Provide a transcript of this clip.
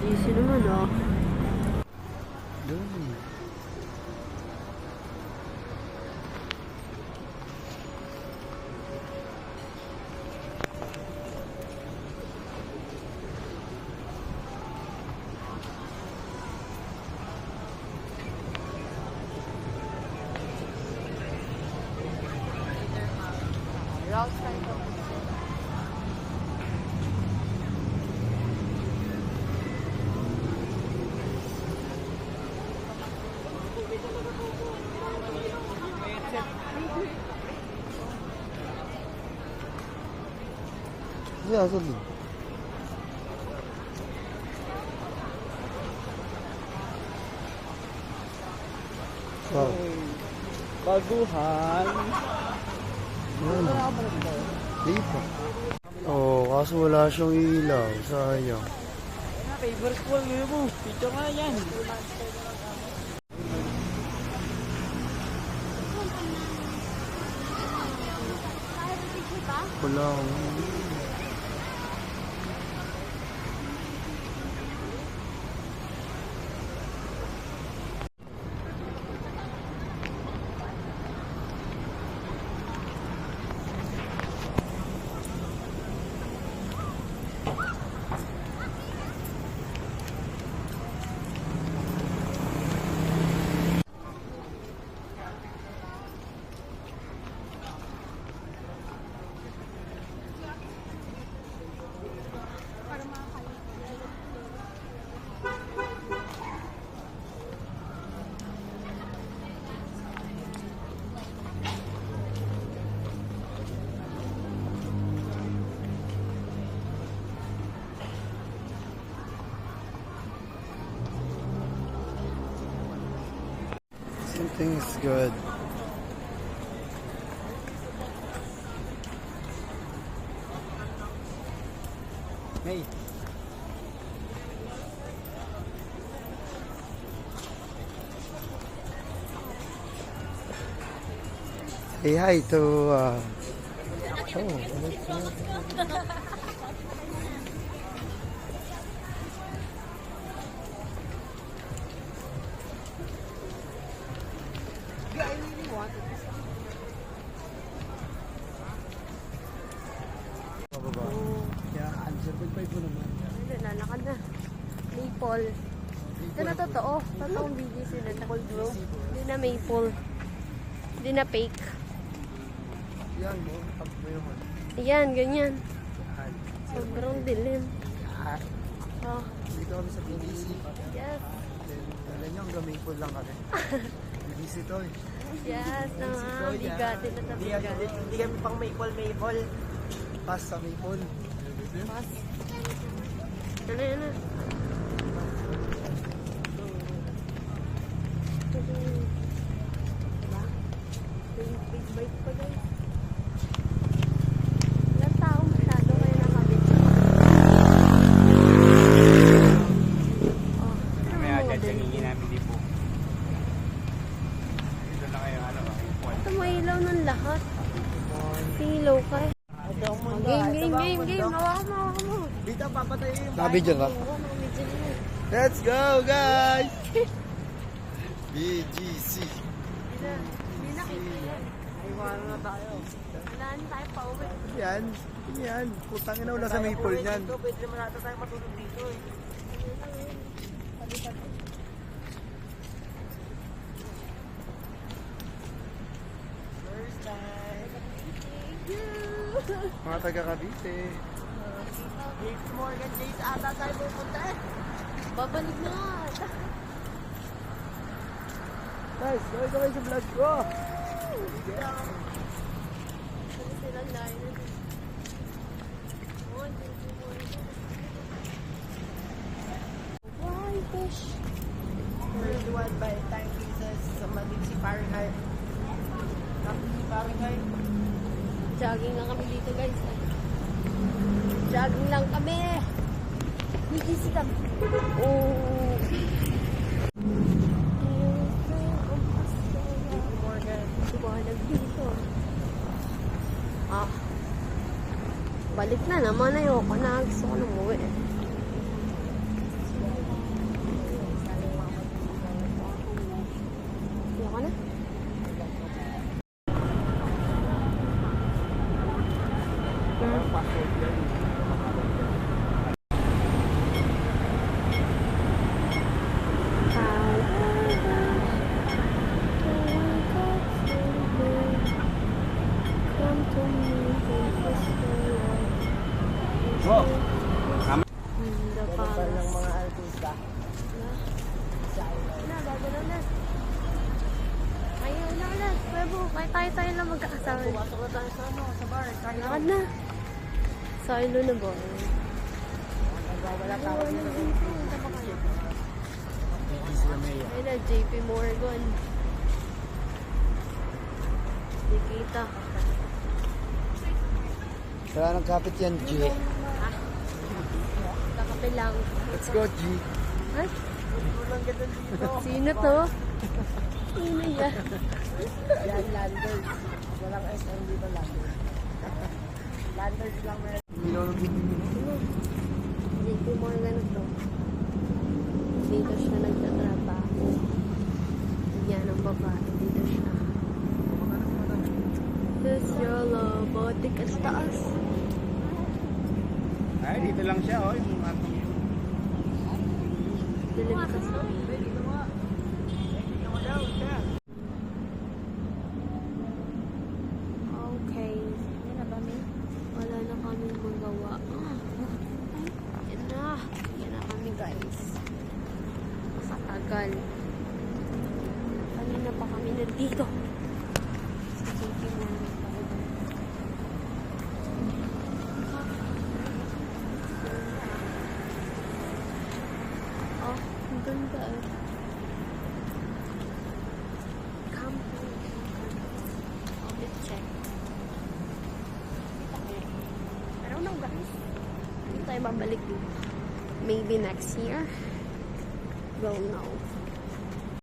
BGC naman oh. Doon. Kaya sa din. Wow. Baguhan. Di pa. Oh, kaso wala siyang ilaw. Sayang. Favorite ko mo. Picture nga yan. Wala akong something is good. Hey. Say hi to Lalakad na. Maple. Ito na totoo. Totoong BGC na Cold Grove. Hindi na maple. Hindi na fake. yan mo, pag mayroon. Ayan, ganyan. Sobrang dilim. Oh, Dito kami sa BBC. yes. Alam nyo, hanggang Maple lang kami. BBC to eh. Yes naman. Bigatin na bigat. Hindi kami pang maple. Pass sa Maple. Pas. Ano yun na? Diba? Big bike pa guys. Ilang tao masyado kayo nakabit. Oh, May agad kaningin namin dito. Dito na kayo ito may ilaw ng lahat. Silaw ka eh. Game. Hawakan mo. Dito papatayin yung Nabidyan ka? Oo, mamidyan mo. Let's go guys! BGC. Hindi na kailangan. Iwanan na tayo. Wala na tayo pa uwi. Yan. Putang ina, wala sa Maple niyan. Pwede naman natin tayo matulog dito eh. First time. Mga taga Cavite. James Morgan Days ata tayo pupunta eh. Babalik na nga. Guys, gawin kami sa vlog ko. Ano silang line? Why fish? First one by time pieces sa Manitsi Fahrenheit. Fahrenheit. Jogging lang kami dito guys. Jogging lang kami. BGC kami. Oh. Buwanag dito. Ah. Balik na naman. Ayoko na. Gusto ko na umuwi. Kaya tayo lang magkakasama. Pumasok na tayo sa ano, sa bar. Kaya Lakad na. Silo na ba? wala pa ako nila. Ayun na, JP Morgan. Di kita. Wala nang kapit yan, G. Kakape lang. Let's go, G. Ay, Walang ganda dito. sino to? Sino yan? Yan, landers. Walang SM dito, landers. Landers lang meron. Sino? JP Morgan na to. Dito siya nagtatrabaho. Yan ang babae. Dito siya. This yolo. Botik at taas. Ay, dito lang siya, oh. Yung Dilim kasi. Okay. Wala na kami magawa. Yan na. Yan na kami, guys. Makatagal. Kanina pa kami nandito. Sa JP Morgan. Oh, ang ganda eh. Camping. Let's check. I don't know, guys. Hindi tayo babalik dito. Maybe next year. We'll know.